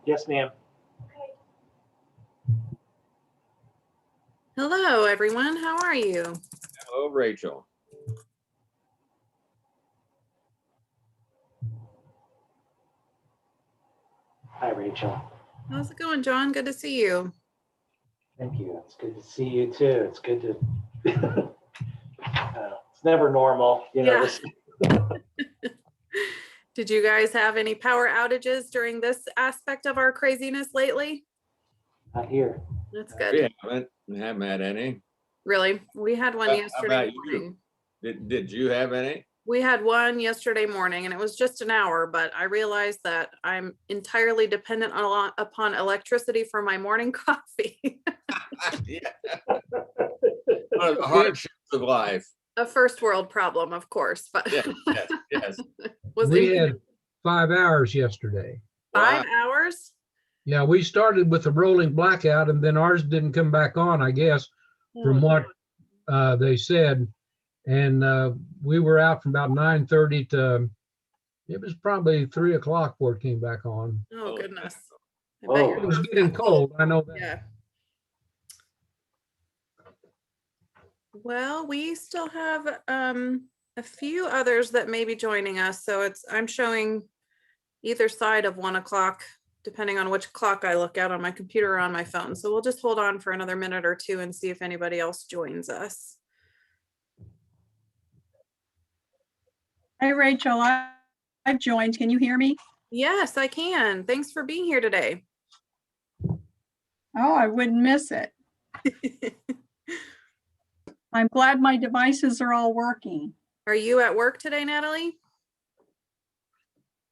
Yes, ma'am. Hello, everyone. How are you? Hello, Rachel. Hi, Rachel. How's it going, John? Good to see you. Thank you. It's good to see you too. It's good to. It's never normal, you know. Yeah. Did you guys have any power outages during this aspect of our craziness lately? Not here. That's good. We haven't had any. Really? We had one How yesterday about morning. Did you have any? We had one yesterday morning and it was just an hour, but I realized that I'm entirely dependent upon electricity for my morning coffee. Yeah. One of the hardships of life. A first world problem, of course, but Yes. We had 5 hours yesterday. 5 hours? Yeah, we started with a rolling blackout and then ours didn't come back on, I guess, from what they said. And we were out from about 9:30 to, it was probably 3 o'clock before it came back on. Oh, goodness. I Whoa. bet your It was house getting got cold, I know that. Yeah. Well, we still have a few others that may be joining us. So I'm showing either side of 1 o'clock, depending on which clock I look at on my computer or on my phone. So we'll just hold on for another minute or two and see if anybody else joins us. Hi, Rachel. I've joined. Can you hear me? Yes, I can. Thanks for being here today. Oh, I wouldn't miss it. I'm glad my devices are all working. Are you at work today, Natalie?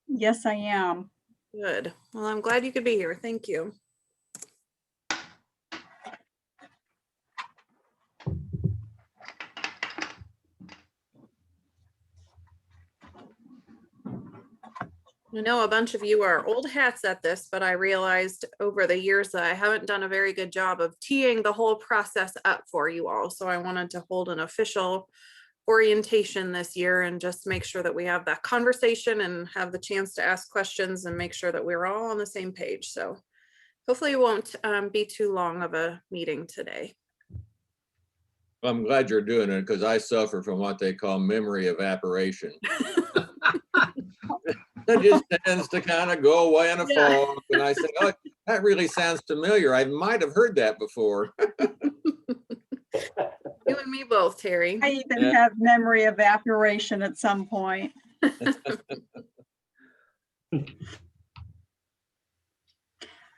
Yes, I am. Good. Well, I'm glad you could be here. Thank you. I know a bunch of you are old hats at this, but I realized over the years that I haven't done a very good job of teeing the whole process up for you all. So I wanted to hold an official orientation this year and just make sure that we have that conversation and have the chance to ask questions and make sure that we're all on the same page. So hopefully it won't be too long of a meeting today. Well, I'm glad you're doing it because I suffer from what they call memory evaporation. It just tends to kind of go away in a fog. And I say, oh, that really sounds familiar. I might have heard that before. You and me both, Terry. I even have memory evaporation at some point.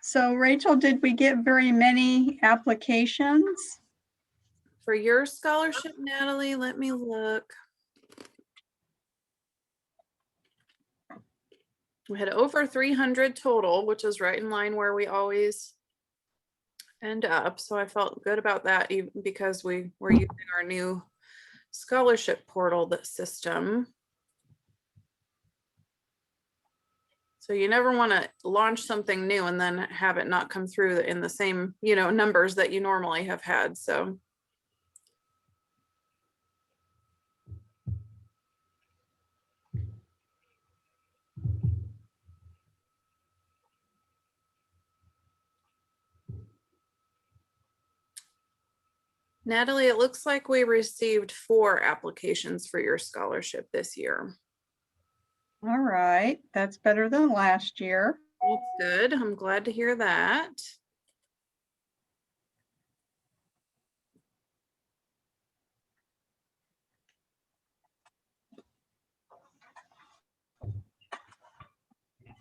So Rachel, did we get very many applications? For your scholarship, Natalie, let me look. We had over 300 total, which is right in line where we always end up. So I felt good about that even because we were using our new scholarship portal system. So you never want to launch something new and then have it not come through in the same, numbers that you normally have had. So Natalie, it looks like we received 4 applications for your scholarship this year. All right, that's better than last year. That's good. I'm glad to hear that.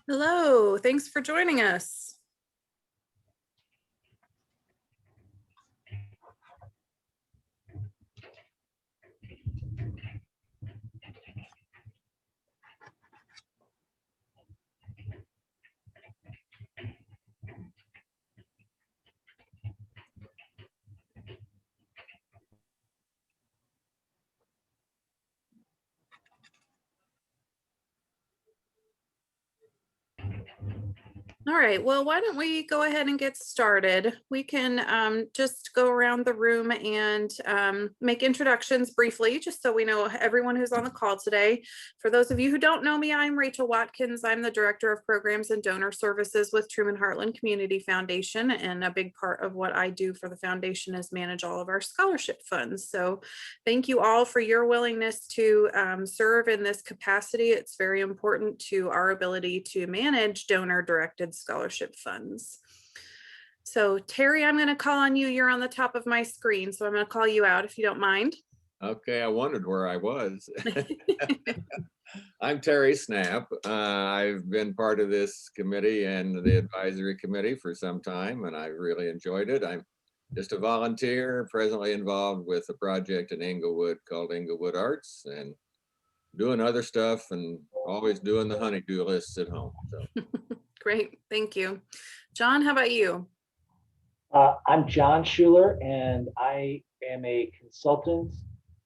Hello, thanks for joining us. All right, well, why don't we go ahead and get started? We can just go around the room and make introductions briefly, just so we know everyone who's on the call today. For those of you who don't know me, I'm Rachel Watkins. I'm the Director of Programs and Donor Services with Truman Heartland Community Foundation, and a big part of what I do for the foundation is manage all of our scholarship funds. So thank you all for your willingness to serve in this capacity. It's very important to our ability to manage donor-directed scholarship funds. So Terry, I'm going to call on you. You're on the top of my screen, so I'm going to call you out if you don't mind. Okay, I wondered where I was. I'm Terry Snap. I've been part of this committee and the advisory committee for some time, and I've really enjoyed it. I'm just a volunteer, presently involved with a project in Inglewood called Inglewood Arts, and doing other stuff and always doing the honeydew lists at home. So. Great, thank you. John, how about you? I'm John Schuler, and I am a consultant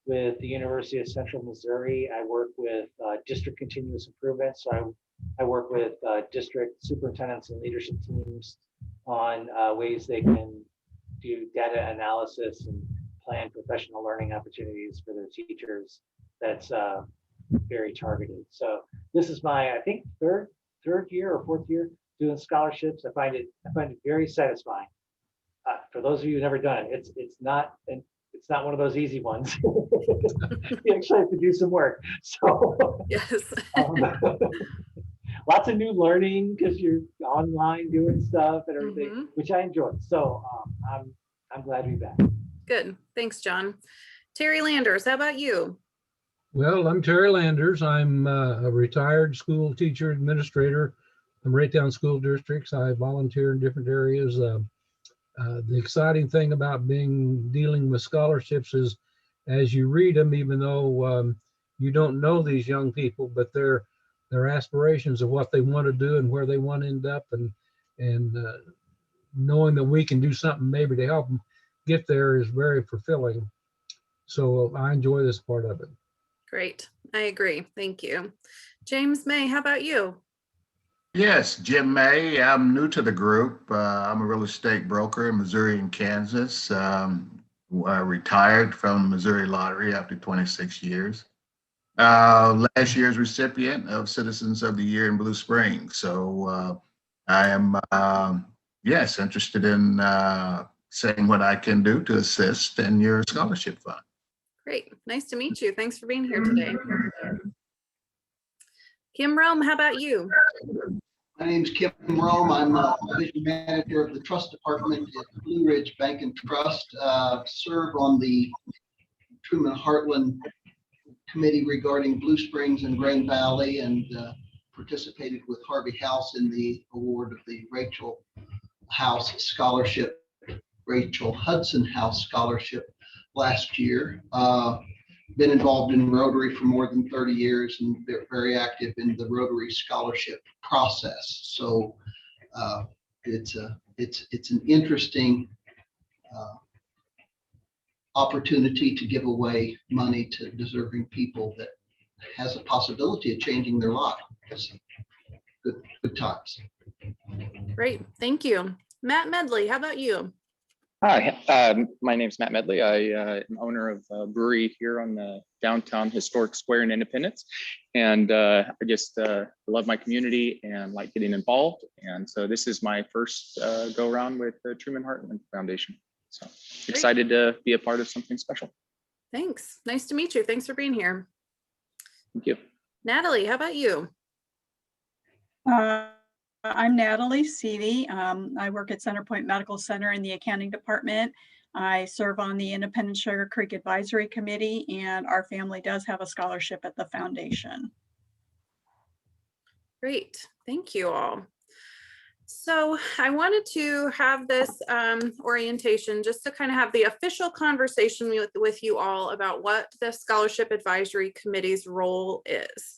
with the University of Central Missouri. I work with district continuous improvement. So I work with district superintendents and leadership teams on ways they can do data analysis and plan professional learning opportunities for their teachers. That's very targeted. So this is my, I think, third year or fourth year doing scholarships. I find it very satisfying. For those of you who've never done it, it's not one of those easy ones. You actually have to do some work. So yes. Lots of new learning because you're online doing stuff and everything, which I enjoy. So I'm glad to be back. Good. Thanks, John. Terry Landers, how about you? Well, I'm Terry Landers. I'm a retired school teacher administrator from Raytown School Districts. I volunteer in different areas. The exciting thing about dealing with scholarships is as you read them, even though you don't know these young people, but their aspirations of what they want to do and where they want to end up, and knowing that we can do something maybe to help them get there is very fulfilling. So I enjoy this part of it. Great. I agree. Thank you. James May, how about you? Yes, Jim May. I'm new to the group. I'm a real estate broker in Missouri and Kansas. I retired from the Missouri Lottery after 26 years. Last year's recipient of Citizens of the Year in Blue Springs. So I am, yes, interested in saying what I can do to assist in your scholarship fund. Great. Nice to meet you. Thanks for being here today. Kim Rome, how about you? My name is Kim Rome. I'm a division manager of the trust department at Blue Ridge Bank and Trust. Serve on the Truman Heartland committee regarding Blue Springs and Green Valley, and participated with Harvey House in the award of the Rachel House Scholarship, Rachel Hudson House Scholarship last year. Been involved in Rotary for more than 30 years and very active in the Rotary scholarship process. So it's an interesting opportunity to give away money to deserving people that has a possibility of changing their life. Good times. Great. Thank you. Matt Medley, how about you? Hi, my name's Matt Medley. I am owner of a brewery here on the downtown historic square in Independence. And I just love my community and like getting involved. And so this is my first go around with the Truman Heartland Foundation. So excited to be a part of something special. Thanks. Nice to meet you. Thanks for being here. Thank you. Natalie, how about you? I'm Natalie Seavey. I work at Centerpoint Medical Center in the accounting department. I serve on the Independent Sugar Creek Advisory Committee, and our family does have a scholarship at the foundation. Great. Thank you all. So I wanted to have this orientation just to kind of have the official conversation with you all about what the Scholarship Advisory Committee's role is.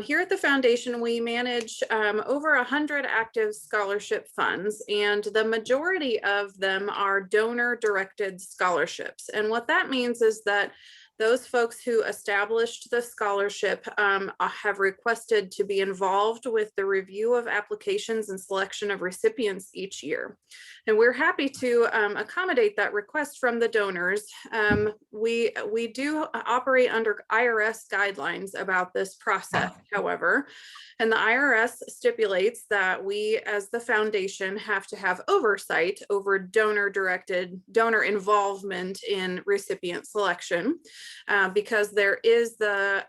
Here at the foundation, we manage over 100 active scholarship funds, and the majority of them are donor-directed scholarships. And what that means is that those folks who established the scholarship have requested to be involved with the review of applications and selection of recipients each year. And we're happy to accommodate that request from the donors. We do operate under IRS guidelines about this process, however, and the IRS stipulates that we as the foundation have to have oversight over donor involvement in recipient selection, because there is the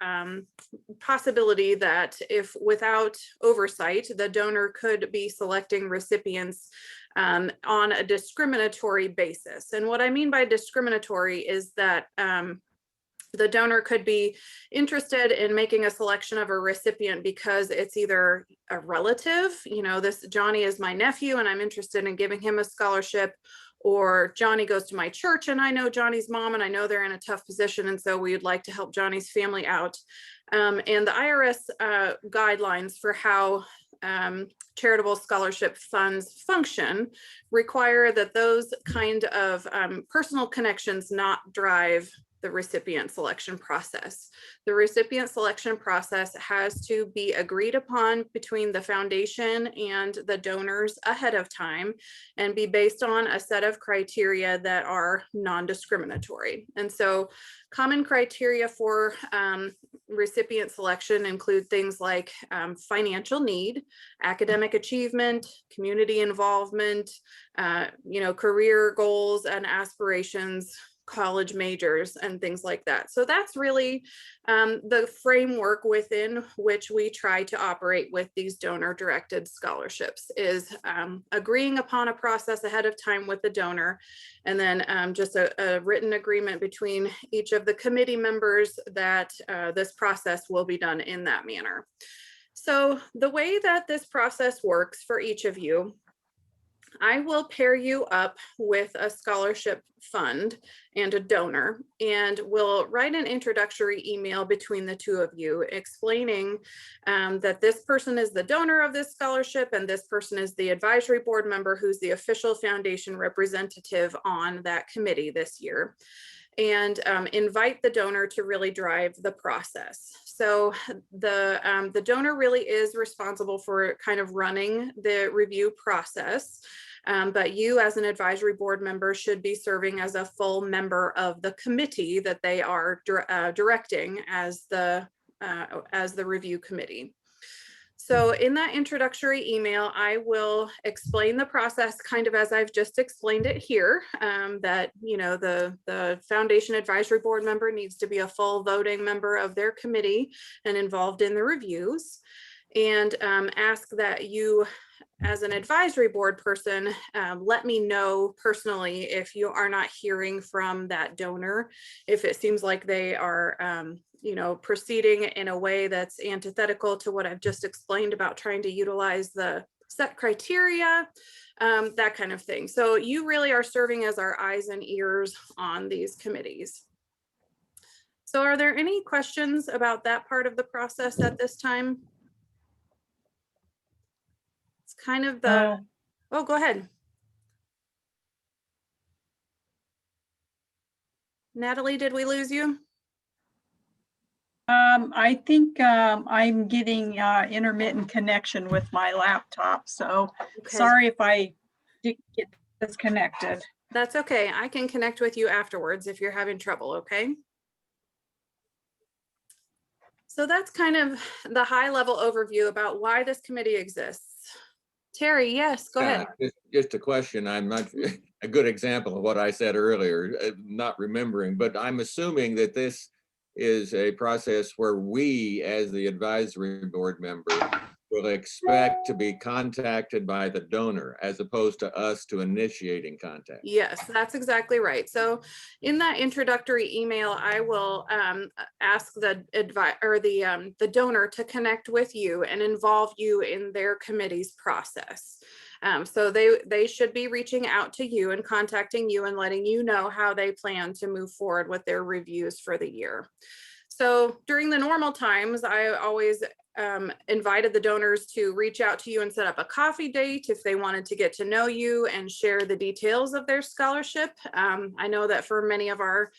possibility that if without oversight, the donor could be selecting recipients on a discriminatory basis. And what I mean by discriminatory is that the donor could be interested in making a selection of a recipient because it's either a relative, this Johnny is my nephew and I'm interested in giving him a scholarship, or Johnny goes to my church and I know Johnny's mom and I know they're in a tough position and so we'd like to help Johnny's family out. And the IRS guidelines for how charitable scholarship funds function require that those kind of personal connections not drive the recipient selection process. The recipient selection process has to be agreed upon between the foundation and the donors ahead of time and be based on a set of criteria that are non-discriminatory. And so common criteria for recipient selection include things like financial need, academic achievement, community involvement, career goals and aspirations, college majors and things like that. So that's really the framework within which we try to operate with these donor directed scholarships is agreeing upon a process ahead of time with the donor, and then just a written agreement between each of the committee members that this process will be done in that manner. So the way that this process works for each of you, I will pair you up with a scholarship fund and a donor, and we'll write an introductory email between the two of you explaining that this person is the donor of this scholarship and this person is the advisory board member who's the official foundation representative on that committee this year, and invite the donor to really drive the process. So the donor really is responsible for kind of running the review process, but you as an advisory board member should be serving as a full member of the committee that they are directing as the review committee. So in that introductory email, I will explain the process kind of as I've just explained it here, that, the foundation advisory board member needs to be a full voting member of their committee and involved in the reviews, and ask that you as an advisory board person, let me know personally if you are not hearing from that donor, if it seems like they are proceeding in a way that's antithetical to what I've just explained about trying to utilize the set criteria, that kind of thing. So you really are serving as our eyes and ears on these committees. So are there any questions about that part of the process at this time? It's kind of the, oh, go ahead. Natalie, did we lose you? I think I'm getting intermittent connection with my laptop, so Okay. sorry if I did get disconnected. That's okay. I can connect with you afterwards if you're having trouble, okay? So that's kind of the high level overview about why this committee exists. Terry, yes, go ahead. Just a question. I'm not a good example of what I said earlier, not remembering, but I'm assuming that this is a process where we, as the advisory board member, will expect to be contacted by the donor as opposed to us to initiating contact. Yes, that's exactly right. So in that introductory email, I will ask the donor to connect with you and involve you in their committee's process. So they should be reaching out to you and contacting you and letting you know how they plan to move forward with their reviews for the year. So during the normal times, I always invited the donors to reach out to you and set up a coffee date if they wanted to get to know you and share the details of their scholarship. I know that for many of our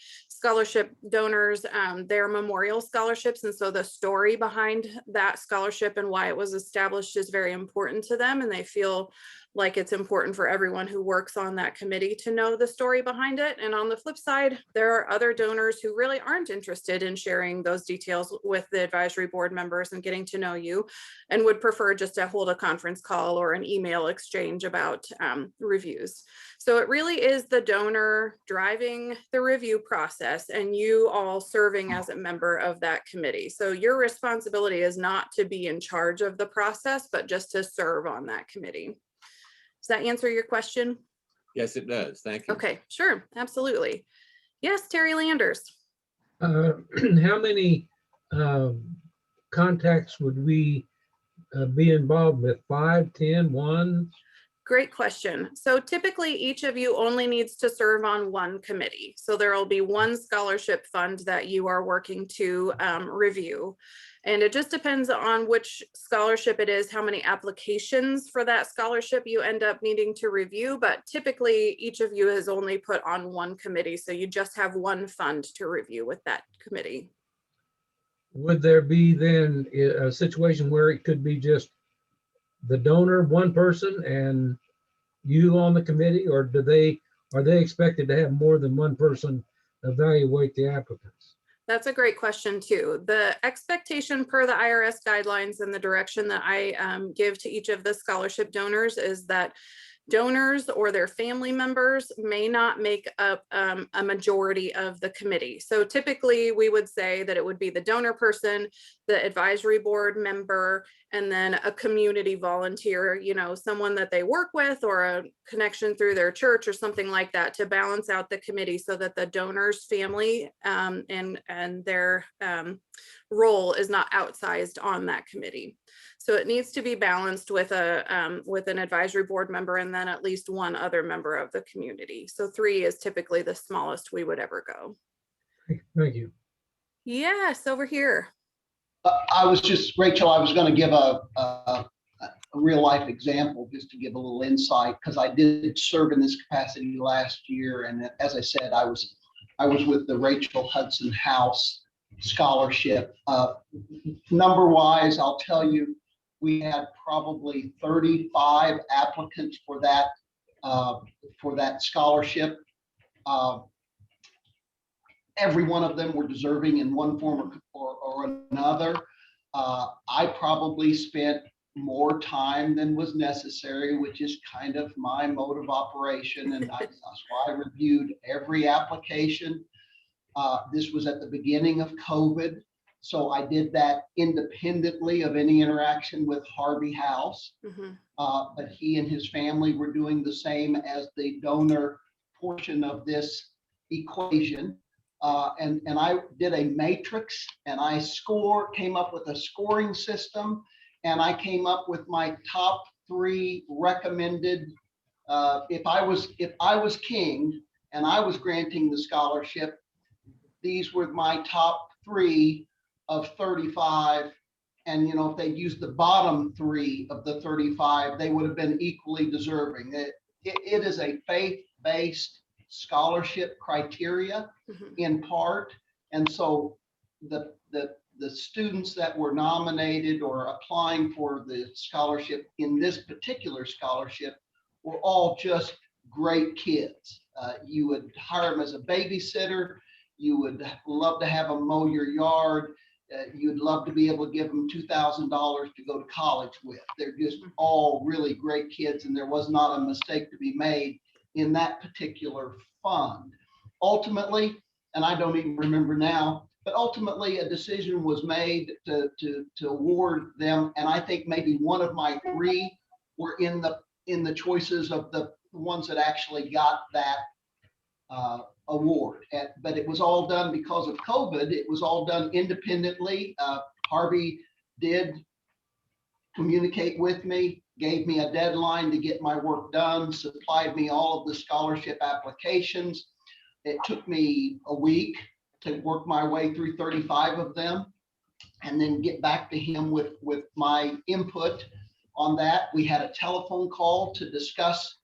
scholarship donors their memorial scholarships. And so the story behind that scholarship and why it was established is very important to them. And they feel like it's important for everyone who works on that committee to know the story behind it. And on the flip side, there are other donors who really aren't interested in sharing those details with the advisory board members and getting to know you, and would prefer just to hold a conference call or an email exchange about reviews. So it really is the donor driving the review process and you all serving as a member of that committee. So your responsibility is not to be in charge of the process, but just to serve on that committee. Does that answer your question? Yes, it does. Thank you. Okay, sure, absolutely. Yes, Terry Landers. How many contacts would we be involved with? 5, 10, 1? Great question. So typically each of you only needs to serve on one committee. So there will be one scholarship fund that you are working to review. And it just depends on which scholarship it is, how many applications for that scholarship you end up needing to review. But typically each of you is only put on one committee. So you just have one fund to review with that committee. Would there be then a situation where it could be just the donor, one person, and you on the committee, or are they expected to have more than one person evaluate the applicants? That's a great question too. The expectation per the IRS guidelines and the direction that I give to each of the scholarship donors is that donors or their family members may not make up a majority of the committee. So typically we would say that it would be the donor person, the advisory board member, and then a community volunteer, you know, someone that they work with or a connection through their church or something like that to balance out the committee so that the donor's family and their role is not outsized on that committee. So it needs to be balanced with an advisory board member and then at least one other member of the community. So 3 is typically the smallest we would ever go. Thank you. Yes, over here. I was just, Rachel, I was going to give a real life example just to give a little insight, because I did serve in this capacity last year. And as I said, I was with the Rachel Hudson House Scholarship. Number wise, I'll tell you, we had probably 35 applicants for that scholarship. Every one of them were deserving in one form or another. I probably spent more time than was necessary, which is kind of my mode of operation. And that's why I reviewed every application. This was at the beginning of COVID. So I did that independently of any interaction with Harvey House. Mm-hmm. But he and his family were doing the same as the donor portion of this equation. And I did a matrix, and I came up with a scoring system, and I came up with my top 3 recommended. If I was king and I was granting the scholarship, these were my top 3 of 35. And you know, if they'd used the bottom 3 of the 35, they would have been equally deserving. It is a faith-based scholarship criteria in part. And so the students that were nominated or applying for the scholarship in this particular scholarship were all just great kids. You would hire them as a babysitter. You would love to have them mow your yard. You'd love to be able to give them $2,000 to go to college with. They're just all really great kids, and there was not a mistake to be made in that particular fund. Ultimately, and I don't even remember now, but ultimately a decision was made to award them. And I think maybe one of my 3 were in the choices of the ones that actually got that award. But it was all done because of COVID. It was all done independently. Harvey did communicate with me, gave me a deadline to get my work done, supplied me all of the scholarship applications. It took me a week to work my way through 35 of them and then get back to him with my input on that. We had a telephone call to discuss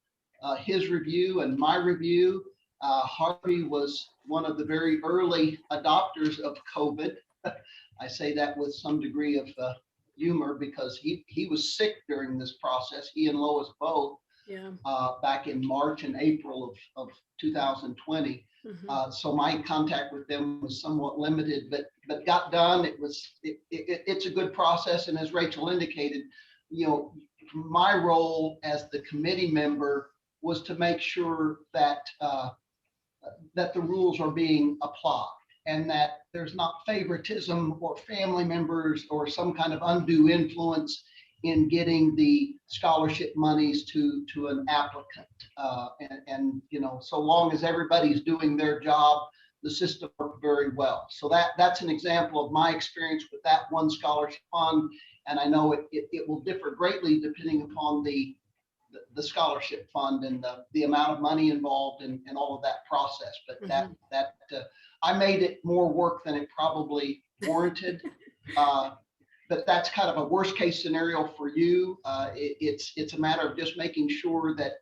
his review and my review. Harvey was one of the very early adopters of COVID. I say that with some degree of humor because he was sick during this process, he and Lois both, Yeah. back in March and April of 2020. So my contact with them was somewhat limited, but got done. It's a good process. And as Rachel indicated, you know, my role as the committee member was to make sure that that the rules are being applied and that there's not favoritism or family members or some kind of undue influence in getting the scholarship monies to an applicant. And you know, so long as everybody's doing their job, the system worked very well. So that's an example of my experience with that one scholarship fund. And I know it will differ greatly depending upon the scholarship fund and the amount of money involved and all of that process. But I made it more work than it probably warranted. But that's kind of a worst case scenario for you. It's a matter of just making sure that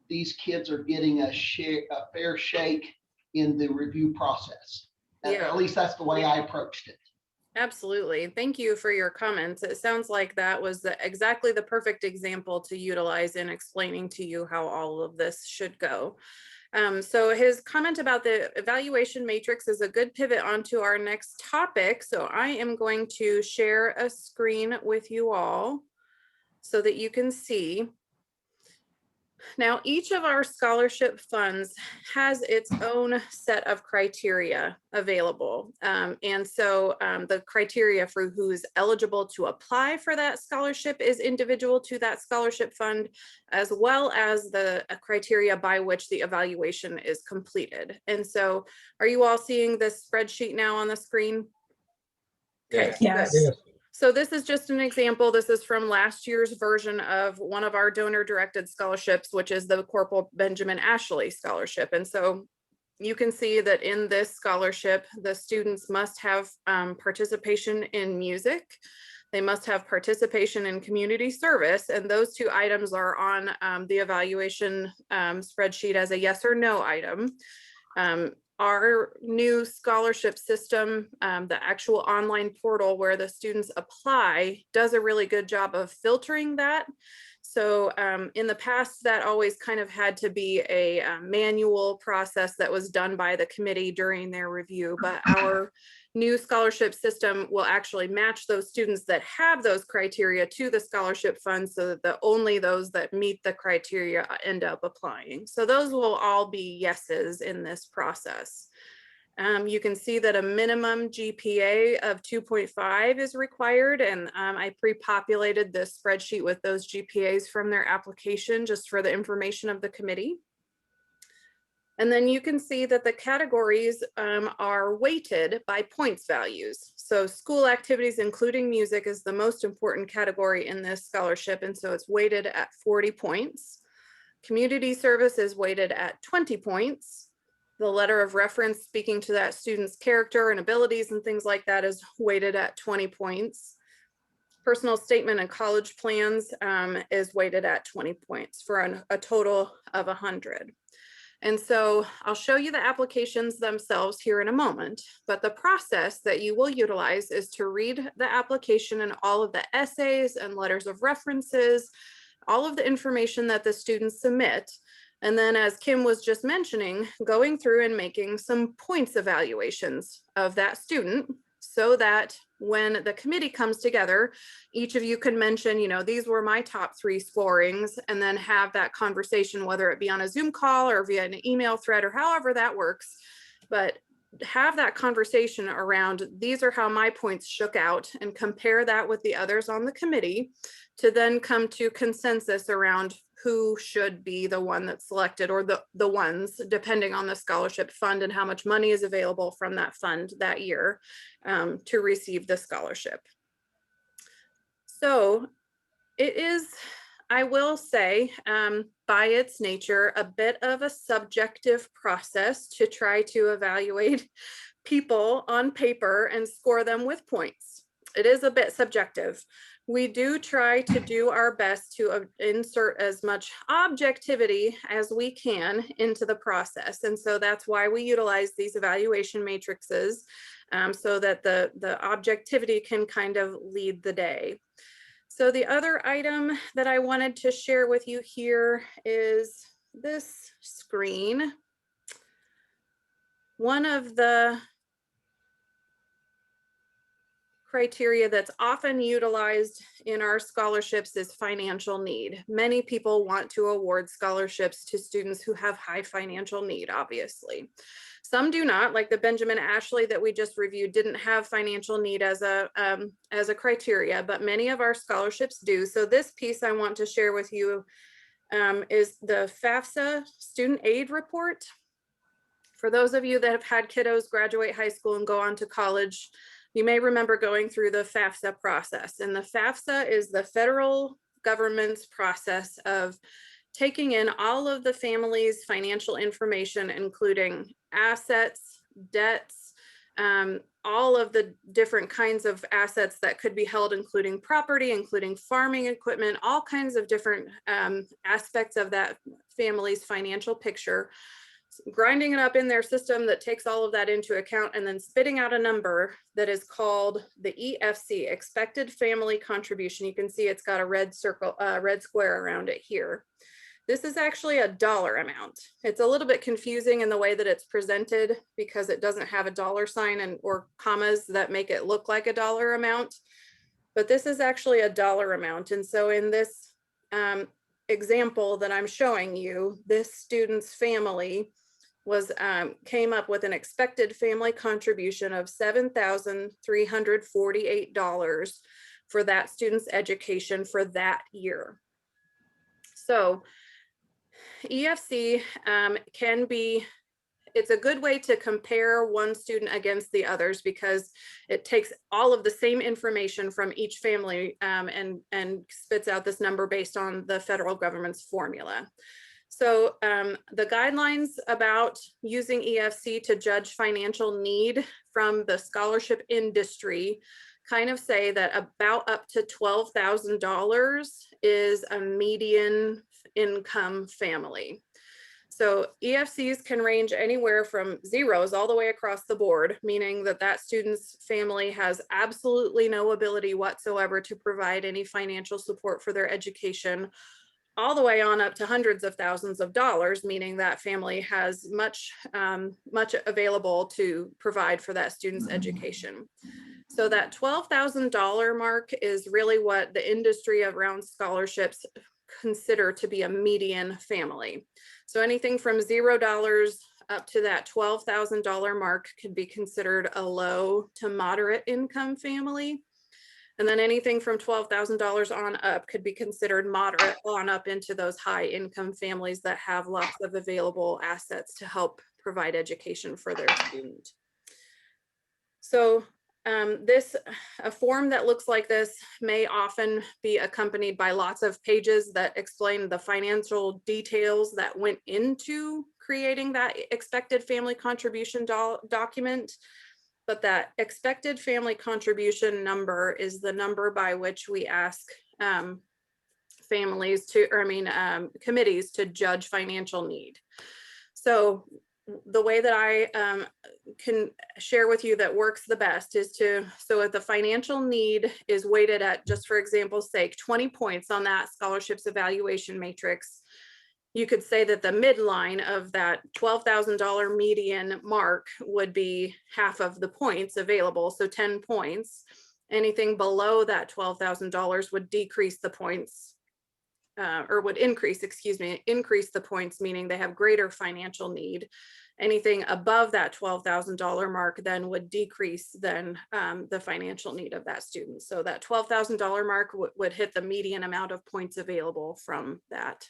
these kids are getting a fair shake in the review process. Yeah. At least that's the way I approached it. Absolutely. Thank you for your comments. It sounds like that was exactly the perfect example to utilize in explaining to you how all of this should go. So his comment about the evaluation matrix is a good pivot onto our next topic. So I am going to share a screen with you all so that you can see. Now, each of our scholarship funds has its own set of criteria available. And so the criteria for who is eligible to apply for that scholarship is individual to that scholarship fund, as well as the criteria by which the evaluation is completed. And so are you all seeing this spreadsheet now on the screen? Okay, Yes. good. So this is just an example. This is from last year's version of one of our donor directed scholarships, which is the Corporal Benjamin Ashley Scholarship. And so you can see that in this scholarship, the students must have participation in music. They must have participation in community service. And those two items are on the evaluation spreadsheet as a yes or no item. Our new scholarship system, the actual online portal where the students apply, does a really good job of filtering that. So in the past, that always kind of had to be a manual process that was done by the committee during their review. But our new scholarship system will actually match those students that have those criteria to the scholarship fund so that only those that meet the criteria end up applying. So those will all be yeses in this process. You can see that a minimum GPA of 2.5 is required, and I pre-populated this spreadsheet with those GPAs from their application just for the information of the committee. And then you can see that the categories are weighted by points values. So school activities, including music, is the most important category in this scholarship. And so it's weighted at 40 points. Community service is weighted at 20 points. The letter of reference speaking to that student's character and abilities and things like that is weighted at 20 points. Personal statement and college plans is weighted at 20 points for a total of 100. And so I'll show you the applications themselves here in a moment, but the process that you will utilize is to read the application and all of the essays and letters of references, all of the information that the students submit. And then, as Kim was just mentioning, going through and making some points evaluations of that student so that when the committee comes together, each of you can mention, you know, these were my top 3 scorings, and then have that conversation, whether it be on a Zoom call or via an email thread or however that works. But have that conversation around, these are how my points shook out, and compare that with the others on the committee to then come to consensus around who should be the one that's selected, or the ones, depending on the scholarship fund and how much money is available from that fund that year to receive the scholarship. So it is, I will say, by its nature, a bit of a subjective process to try to evaluate people on paper and score them with points. It is a bit subjective. we do try to do our best to insert as much objectivity as we can into the process. And so that's why we utilize these evaluation matrices, so that the objectivity can kind of lead the day. So the other item that I wanted to share with you here is this screen. One of the criteria that's often utilized in our scholarships is financial need. Many people want to award scholarships to students who have high financial need, obviously. Some do not, like the Benjamin Ashley that we just reviewed didn't have financial need as a criteria, but many of our scholarships do. So this piece I want to share with you is the FAFSA student aid report. For those of you that have had kiddos graduate high school and go on to college, you may remember going through the FAFSA process. And the FAFSA is the federal government's process of taking in all of the family's financial information, including assets, debts, all of the different kinds of assets that could be held, including property, including farming equipment, all kinds of different aspects of that family's financial picture, grinding it up in their system that takes all of that into account, and then spitting out a number that is called the EFC, expected family contribution. You can see it's got a red circle, red square around it here. This is actually a dollar amount. It's a little bit confusing in the way that it's presented because it doesn't have a dollar sign or commas that make it look like a dollar amount, but this is actually a dollar amount. And so in this example that I'm showing you, this student's family came up with an expected family contribution of $7,348 for that student's education for that year. So EFC it's a good way to compare one student against the others because it takes all of the same information from each family and spits out this number based on the federal government's formula. So the guidelines about using EFC to judge financial need from the scholarship industry kind of say that about up to $12,000 is a median income family. So EFCs can range anywhere from zeros all the way across the board, meaning that that student's family has absolutely no ability whatsoever to provide any financial support for their education, all the way on up to hundreds of thousands of dollars, meaning that family has much available to provide for that student's education. So that $12,000 mark is really what the industry around scholarships consider to be a median family. So anything from $0 up to that $12,000 mark could be considered a low to moderate income family. And then anything from $12,000 on up could be considered moderate on up into those high income families that have lots of available assets to help provide education for their student. So a form that looks like this may often be accompanied by lots of pages that explain the financial details that went into creating that expected family contribution document. But that expected family contribution number is the number by which we ask committees to judge financial need. So the way that I can share with you that works the best is so if the financial need is weighted at, just for example's sake, 20 points on that scholarships evaluation matrix, you could say that the midline of that $12,000 median mark would be half of the points available, so 10 points. Anything below that $12,000 would decrease the points, or would increase the points, meaning they have greater financial need. Anything above that $12,000 mark then would decrease the financial need of that student. So that $12,000 mark would hit the median amount of points available from that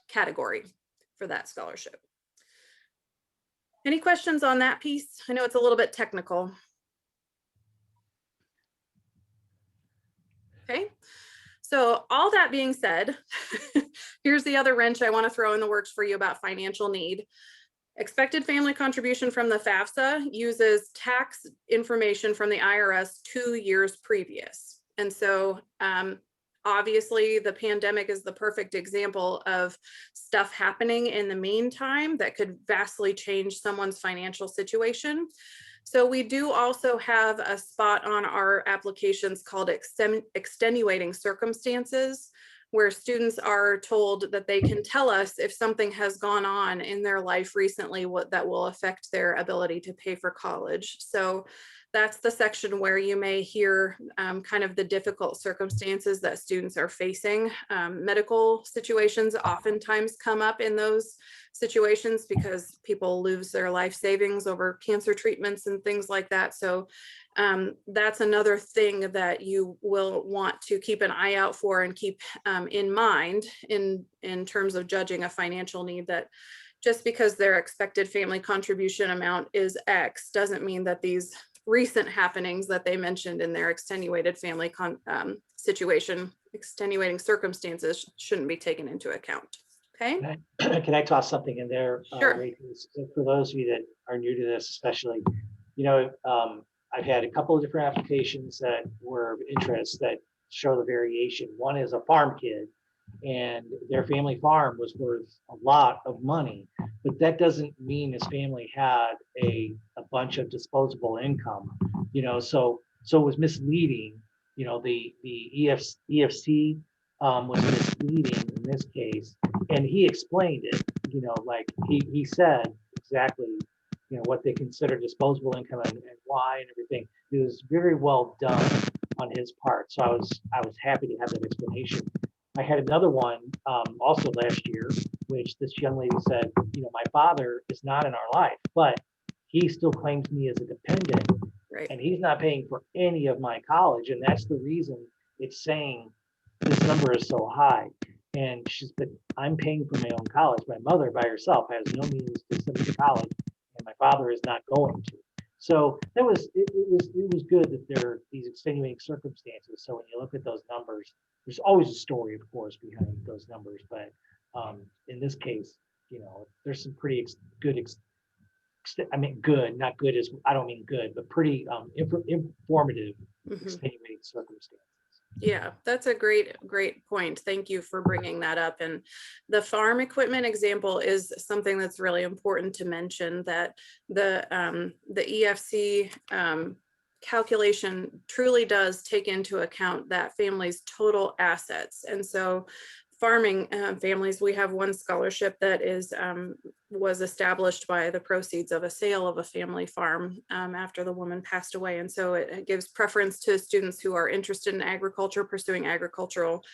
category for that scholarship. Any questions on that piece? I know it's a little bit technical. Okay, so all that being said, here's the other wrench I want to throw in the works for you about financial need. Expected family contribution from the FAFSA uses tax information from the IRS 2 years previous. And so obviously the pandemic is the perfect example of stuff happening in the meantime that could vastly change someone's financial situation. So we do also have a spot on our applications called extenuating circumstances, where students are told that they can tell us if something has gone on in their life recently, what that will affect their ability to pay for college. So that's the section where you may hear kind of the difficult circumstances that students are facing. Medical situations oftentimes come up in those situations because people lose their life savings over cancer treatments and things like that. So that's another thing that you will want to keep an eye out for and keep in mind in terms of judging a financial need, that just because their expected family contribution amount is X doesn't mean that these recent happenings that they mentioned in their extenuated family situation, extenuating circumstances, shouldn't be taken into account. Okay. Can I toss something in there? Sure. Rachel? For those of you that are new to this, especially, you know, I've had a couple of different applications that were of interest that show the variation. One is a farm kid, and their family farm was worth a lot of money, but that doesn't mean his family had a bunch of disposable income, you know, so it was misleading. You know, the EFC was misleading in this case, and he explained it, you know, like he said exactly, you know, what they consider disposable income and why and everything. It was very well done on his part. So I was happy to have that explanation. I had another one also last year, which this young lady said, you know, my father is not in our life, but he still claims me as a dependent, Right. and he's not paying for any of my college. And that's the reason it's saying this number is so high. And she's, but I'm paying for my own college. My mother by herself has no means to send me to college, and my father is not going to. So that was it was good that there are these extenuating circumstances. So when you look at those numbers, there's always a story, of course, behind those numbers. But in this case, you know, there's some pretty good. I mean, good, not good as I don't mean good, but pretty informative extenuating circumstances. Yeah, that's a great point. Thank you for bringing that up. And the farm equipment example is something that's really important to mention, that the EFC calculation truly does take into account that family's total assets. And so farming families, we have one scholarship that is was established by the proceeds of a sale of a family farm after the woman passed away. And so it gives preference to students who are interested in agriculture, pursuing agricultural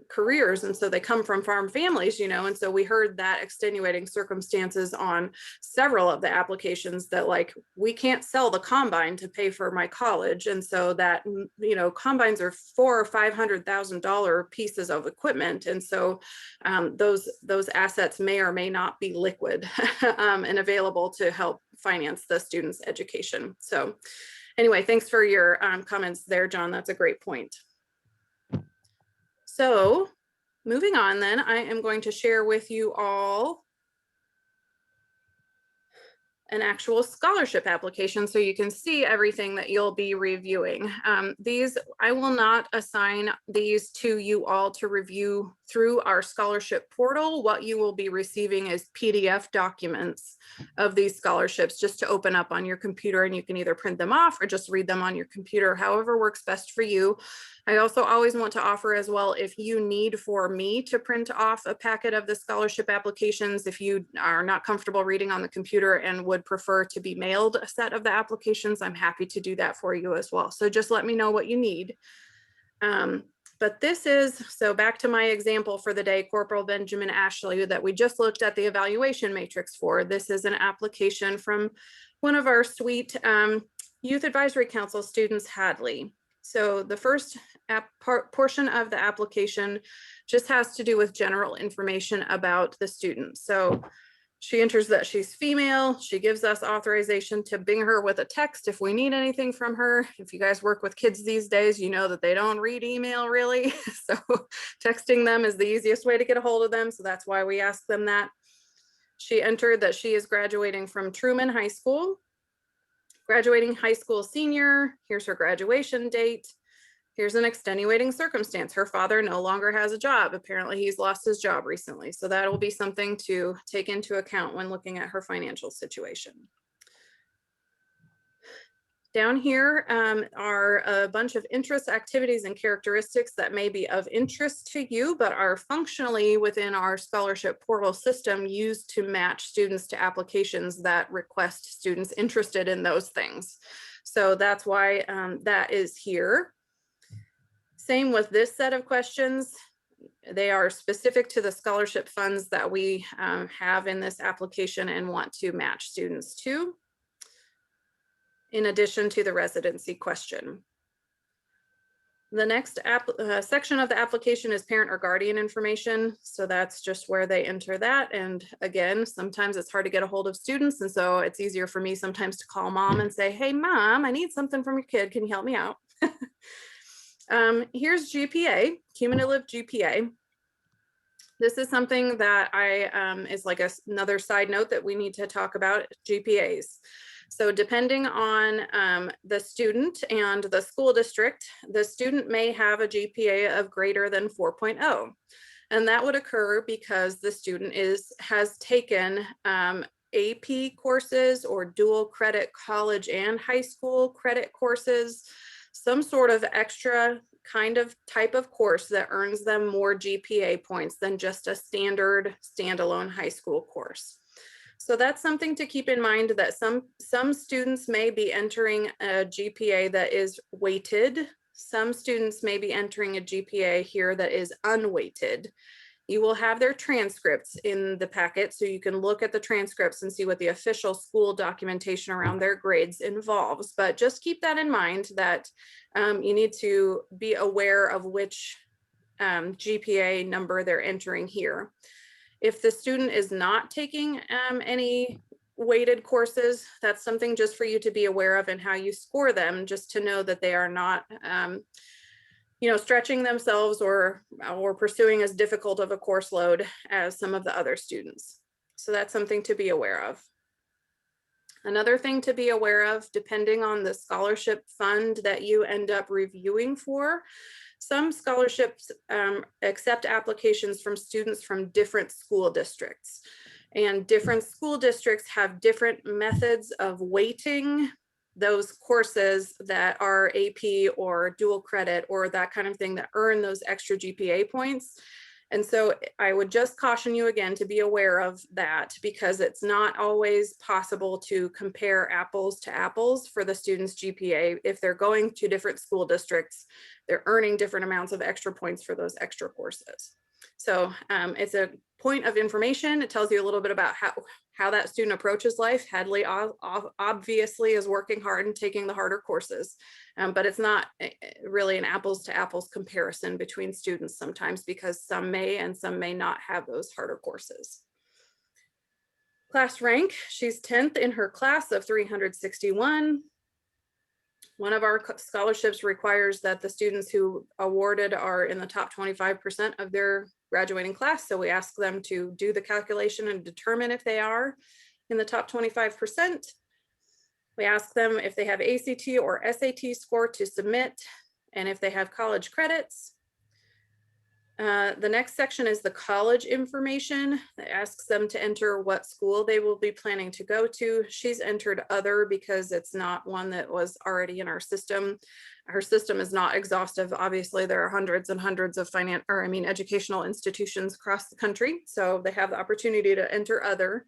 careers. And so they come from farm families, you know, and so we heard that extenuating circumstances on several of the applications, that like, we can't sell the combine to pay for my college. And so that, you know, combines are $400,000 or $500,000 pieces of equipment. And so those assets may or may not be liquid and available to help finance the student's education. So anyway, thanks for your comments there, John. That's a great point. So moving on then, I am going to share with you all an actual scholarship application so you can see everything that you'll be reviewing. These, I will not assign these to you all to review through our scholarship portal. What you will be receiving is PDF documents of these scholarships just to open up on your computer, and you can either print them off or just read them on your computer, however works best for you. I also always want to offer as well, if you need for me to print off a packet of the scholarship applications, if you are not comfortable reading on the computer and would prefer to be mailed a set of the applications, I'm happy to do that for you as well. So just let me know what you need. But this is, so back to my example for the day, Corporal Benjamin Ashley, that we just looked at the evaluation matrix for. This is an application from one of our sweet Youth Advisory Council students, Hadley. So the first portion of the application just has to do with general information about the student. So she enters that she's female. She gives us authorization to bing her with a text if we need anything from her. If you guys work with kids these days, you know that they don't read email really. So texting them is the easiest way to get a hold of them. So that's why we ask them that. She entered that she is graduating from Truman High School. Graduating high school senior, here's her graduation date. Here's an extenuating circumstance. Her father no longer has a job. Apparently he's lost his job recently. So that will be something to take into account when looking at her financial situation. Down here are a bunch of interests, activities, and characteristics that may be of interest to you, but are functionally within our scholarship portal system used to match students to applications that request students interested in those things. So that's why that is here. Same with this set of questions. They are specific to the scholarship funds that we have in this application and want to match students to, in addition to the residency question. The next section of the application is parent or guardian information. So that's just where they enter that. And again, sometimes it's hard to get a hold of students. And so it's easier for me sometimes to call mom and say, hey, mom, I need something from your kid. Can you help me out? Here's GPA, cumulative GPA. This is something that is like another side note that we need to talk about, GPAs. So depending on the student and the school district, the student may have a GPA of greater than 4.0. And that would occur because the student has taken AP courses or dual credit college and high school credit courses, some sort of extra kind of type of course that earns them more GPA points than just a standard standalone high school course. So that's something to keep in mind, that some students may be entering a GPA that is weighted. Some students may be entering a GPA here that is unweighted. You will have their transcripts in the packet, so you can look at the transcripts and see what the official school documentation around their grades involves. But just keep that in mind, that you need to be aware of which GPA number they're entering here. If the student is not taking any weighted courses, that's something just for you to be aware of and how you score them, just to know that they are not stretching themselves or pursuing as difficult of a course load as some of the other students. So that's something to be aware of. Another thing to be aware of, depending on the scholarship fund that you end up reviewing for, some scholarships accept applications from students from different school districts. And different school districts have different methods of weighting those courses that are AP or dual credit or that kind of thing that earn those extra GPA points. And so I would just caution you again to be aware of that, because it's not always possible to compare apples to apples for the students' GPA. If they're going to different school districts, they're earning different amounts of extra points for those extra courses. So it's a point of information. It tells you a little bit about how that student approaches life. Hadley obviously is working hard and taking the harder courses, but it's not really an apples to apples comparison between students sometimes, because some may and some may not have those harder courses. Class rank, she's 10th in her class of 361. One of our scholarships requires that the students who awarded are in the top 25% of their graduating class. So we ask them to do the calculation and determine if they are in the top 25%. We ask them if they have ACT or SAT score to submit, and if they have college credits. The next section is the college information. It asks them to enter what school they will be planning to go to. She's entered other because it's not one that was already in our system. Her system is not exhaustive. Obviously, there are hundreds and hundreds of educational institutions across the country. So they have the opportunity to enter other.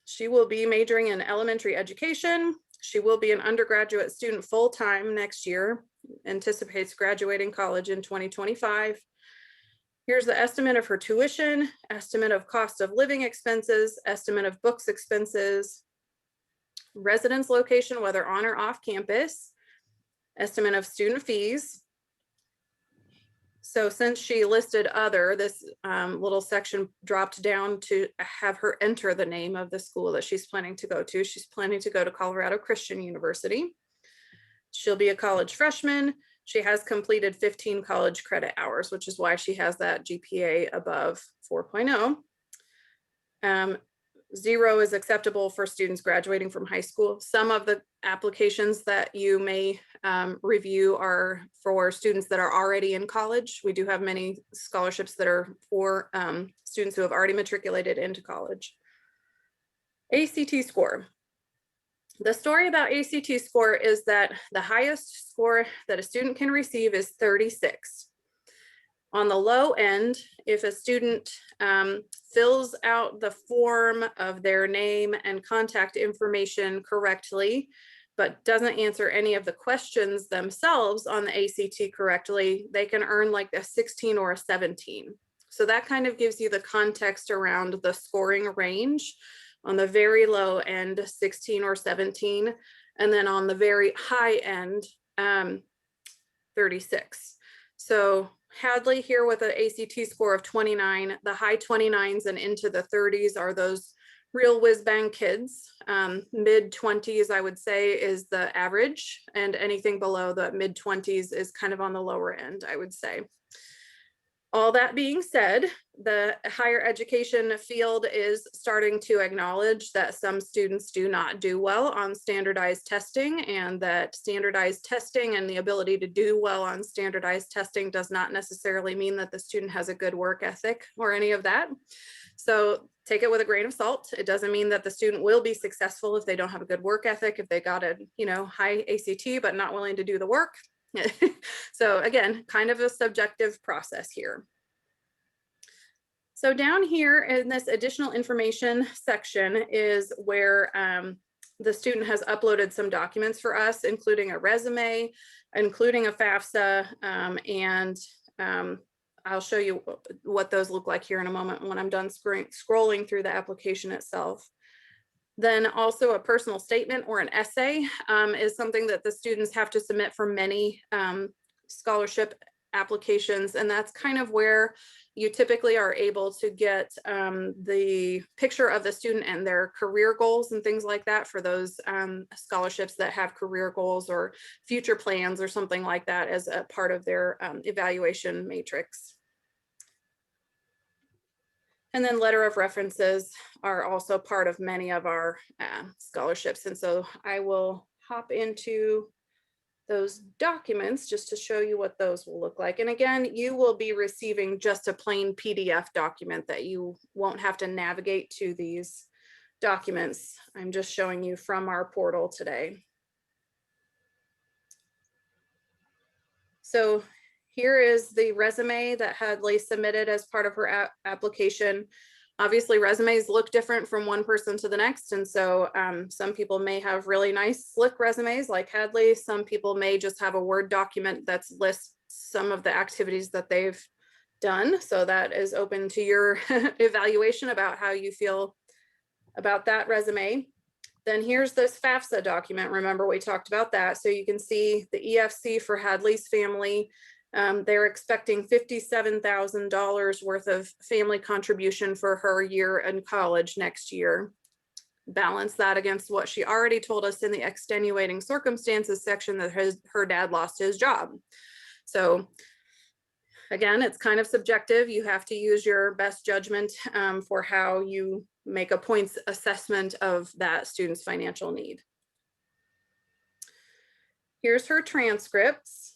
She will be majoring in elementary education. She will be an undergraduate student full-time next year. Anticipates graduating college in 2025. Here's the estimate of her tuition, estimate of cost of living expenses, estimate of books expenses, residence location, whether on or off campus, estimate of student fees. So since she listed other, this little section dropped down to have her enter the name of the school that she's planning to go to. She's planning to go to Colorado Christian University. She'll be a college freshman. She has completed 15 college credit hours, which is why she has that GPA above 4.0. 0 is acceptable for students graduating from high school. Some of the applications that you may review are for students that are already in college. We do have many scholarships that are for students who have already matriculated into college. ACT score. The story about ACT score is that the highest score that a student can receive is 36. On the low end, if a student fills out the form of their name and contact information correctly, but doesn't answer any of the questions themselves on the ACT correctly, they can earn like a 16 or a 17. So that kind of gives you the context around the scoring range. On the very low end, 16 or 17, and then on the very high end, 36. So Hadley here with an ACT score of 29, the high 29s and into the 30s are those real whiz bang kids. Mid 20s, I would say, is the average, and anything below the mid 20s is kind of on the lower end, I would say. All that being said, the higher education field is starting to acknowledge that some students do not do well on standardized testing, and that standardized testing and the ability to do well on standardized testing does not necessarily mean that the student has a good work ethic or any of that. So take it with a grain of salt. It doesn't mean that the student will be successful if they don't have a good work ethic, if they got a high ACT but not willing to do the work. So again, kind of a subjective process here. So down here in this additional information section is where the student has uploaded some documents for us, including a resume, including a FAFSA, and I'll show you what those look like here in a moment when I'm done scrolling through the application itself. Then also a personal statement or an essay is something that the students have to submit for many scholarship applications. And that's kind of where you typically are able to get the picture of the student and their career goals and things like that for those scholarships that have career goals or future plans or something like that as a part of their evaluation matrix. And then letter of references are also part of many of our scholarships. And so I will hop into those documents just to show you what those will look like. And again, you will be receiving just a plain PDF document that you won't have to navigate to these documents. I'm just showing you from our portal today. So here is the resume that Hadley submitted as part of her application. Obviously, resumes look different from one person to the next. And so some people may have really nice, slick resumes like Hadley. Some people may just have a Word document that lists some of the activities that they've done. So that is open to your evaluation about how you feel about that resume. Then here's this FAFSA document. Remember, we talked about that. So you can see the EFC for Hadley's family. They're expecting $57,000 worth of family contribution for her year in college next year. Balance that against what she already told us in the extenuating circumstances section that her dad lost his job. So again, it's kind of subjective. You have to use your best judgment for how you make a points assessment of that student's financial need. Here's her transcripts.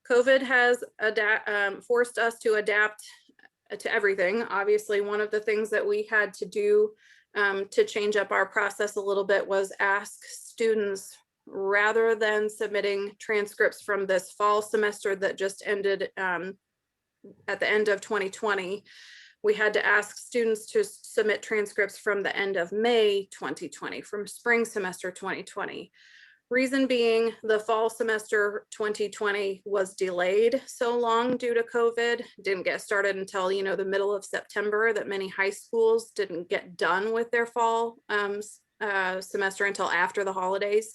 COVID has forced us to adapt to everything. Obviously, one of the things that we had to do to change up our process a little bit was ask students, rather than submitting transcripts from this fall semester that just ended at the end of 2020, we had to ask students to submit transcripts from the end of May 2020, from spring semester 2020. Reason being, the fall semester 2020 was delayed so long due to COVID. Didn't get started until, the middle of September, that many high schools didn't get done with their fall semester until after the holidays.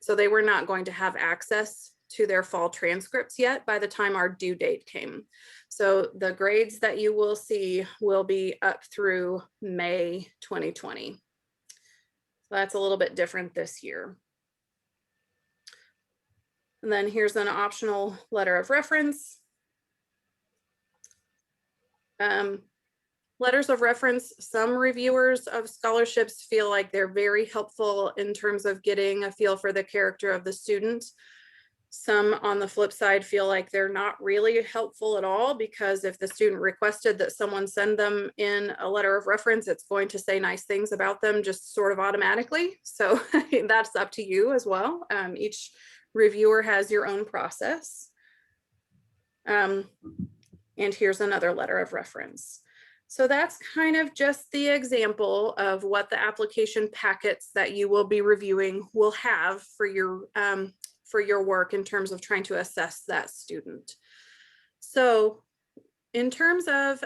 So they were not going to have access to their fall transcripts yet by the time our due date came. So the grades that you will see will be up through May 2020. So that's a little bit different this year. And then here's an optional letter of reference. Letters of reference, some reviewers of scholarships feel like they're very helpful in terms of getting a feel for the character of the student. Some, on the flip side, feel like they're not really helpful at all, because if the student requested that someone send them in a letter of reference, it's going to say nice things about them just sort of automatically. So that's up to you as well. Each reviewer has your own process. And here's another letter of reference. So that's kind of just the example of what the application packets that you will be reviewing will have for your work in terms of trying to assess that student. So in terms of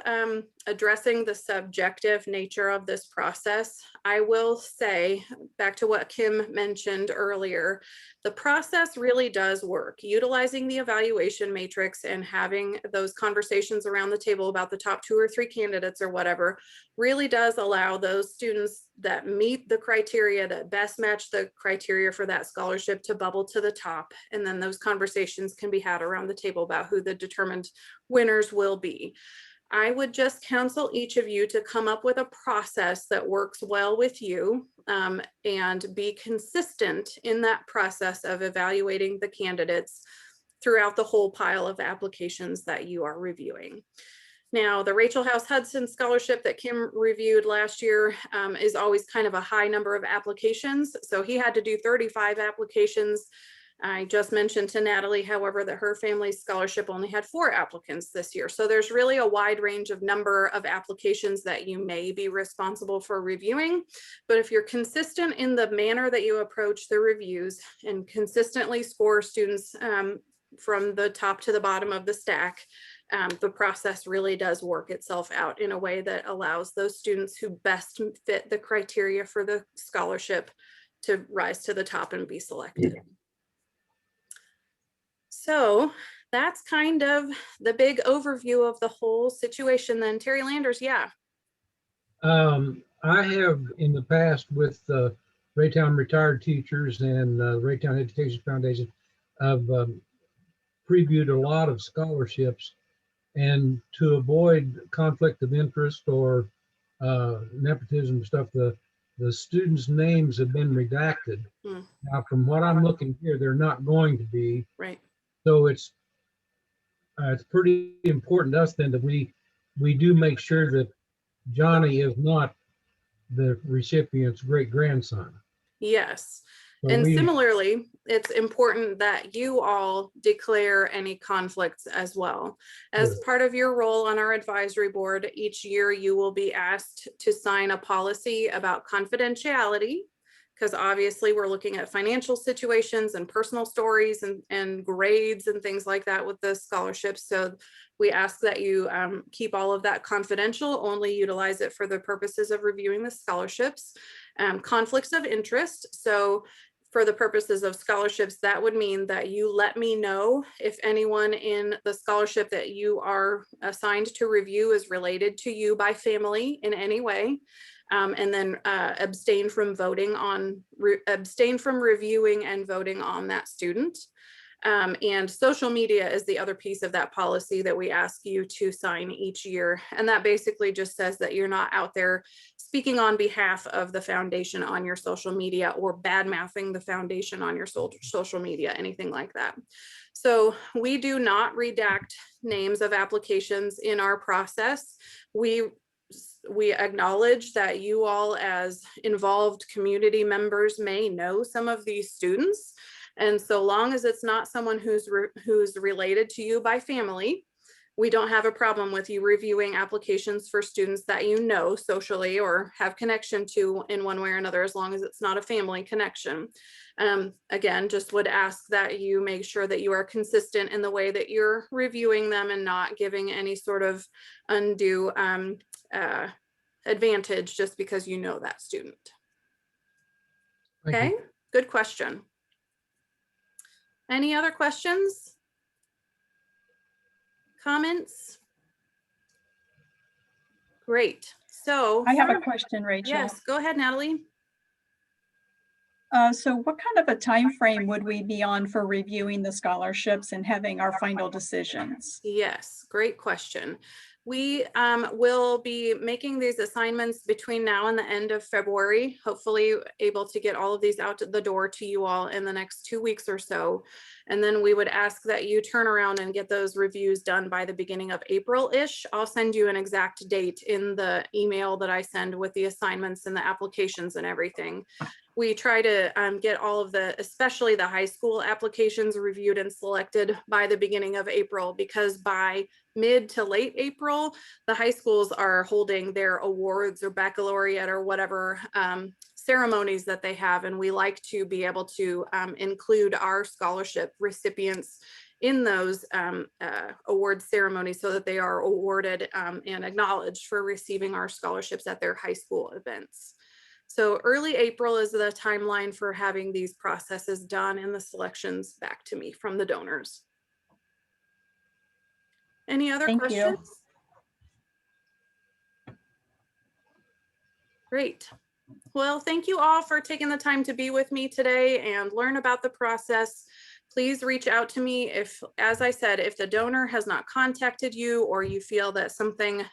addressing the subjective nature of this process, I will say, back to what Kim mentioned earlier, the process really does work. Utilizing the evaluation matrix and having those conversations around the table about the top 2 or 3 candidates or whatever really does allow those students that meet the criteria, that best match the criteria for that scholarship, to bubble to the top. And then those conversations can be had around the table about who the determined winners will be. I would just counsel each of you to come up with a process that works well with you, and be consistent in that process of evaluating the candidates throughout the whole pile of applications that you are reviewing. Now, the Rachel House Hudson Scholarship that Kim reviewed last year is always kind of a high number of applications. So he had to do 35 applications. I just mentioned to Natalie, however, that her family's scholarship only had 4 applicants this year. So there's really a wide range of number of applications that you may be responsible for reviewing. But if you're consistent in the manner that you approach the reviews and consistently score students from the top to the bottom of the stack, the process really does work itself out in a way that allows those students who best fit the criteria for the scholarship to rise to the top and be selected. So that's kind of the big overview of the whole situation then. Terry Landers, yeah. I have in the past with Raytown retired teachers and Raytown Education Foundation, I've previewed a lot of scholarships, and to avoid conflict of interest or nepotism stuff, the students' names have been redacted. Now, from what I'm looking here, they're not going to be. Right. So it's pretty important to us then that we do make sure that Johnny is not the recipient's great grandson. Yes. So And similarly, it's important that you all declare any conflicts as well. As part of your role on our advisory board, each year you will be asked to sign a policy about confidentiality, because obviously we're looking at financial situations and personal stories and grades and things like that with the scholarships. So we ask that you keep all of that confidential, only utilize it for the purposes of reviewing the scholarships. Conflicts of interest. So for the purposes of scholarships, that would mean that you let me know if anyone in the scholarship that you are assigned to review is related to you by family in any way. And then abstain from reviewing and voting on that student. And social media is the other piece of that policy that we ask you to sign each year. And that basically just says that you're not out there speaking on behalf of the foundation on your social media or bad mouthing the foundation on your social media, anything like that. So we do not redact names of applications in our process. We acknowledge that you all as involved community members may know some of these students. And so long as it's not someone who's related to you by family, we don't have a problem with you reviewing applications for students that you know socially or have connection to in one way or another, as long as it's not a family connection. Again, just would ask that you make sure that you are consistent in the way that you're reviewing them and not giving any sort of undue advantage just because you know that student. Okay, good question. Any other questions? Comments? Great. So I have a question, Rachel. yes, go ahead, Natalie. So what kind of a time frame would we be on for reviewing the scholarships and having our final decisions? Yes, great question. We will be making these assignments between now and the end of February, hopefully able to get all of these out to the door to you all in the next 2 weeks or so. And then we would ask that you turn around and get those reviews done by the beginning of April-ish. I'll send you an exact date in the email that I send with the assignments and the applications and everything. We try to get all of the, especially the high school applications reviewed and selected by the beginning of April, because by mid to late April, the high schools are holding their awards or baccalaureate or whatever ceremonies that they have. And we like to be able to include our scholarship recipients in those award ceremonies so that they are awarded and acknowledged for receiving our scholarships at their high school events. So early April is the timeline for having these processes done and the selections back to me from the donors. Any other Thank questions? you. Great. Well, thank you all for taking the time to be with me today and learn about the process. Please reach out to me if, as I said, if the donor has not contacted you or you feel that something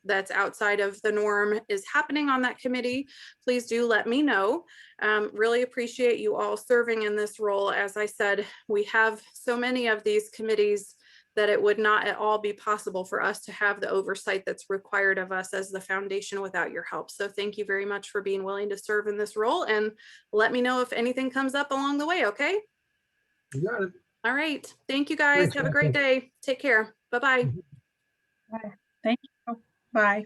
that's outside of the norm is happening on that committee, please do let me know. Really appreciate you all serving in this role. As I said, we have so many of these committees that it would not at all be possible for us to have the oversight that's required of us as the foundation without your help. So thank you very much for being willing to serve in this role, and let me know if anything comes up along the way, okay? You got it. All right. Thank you guys. Thanks, Have a great Kathy. day. Take care. Bye-bye. Thank you. Bye.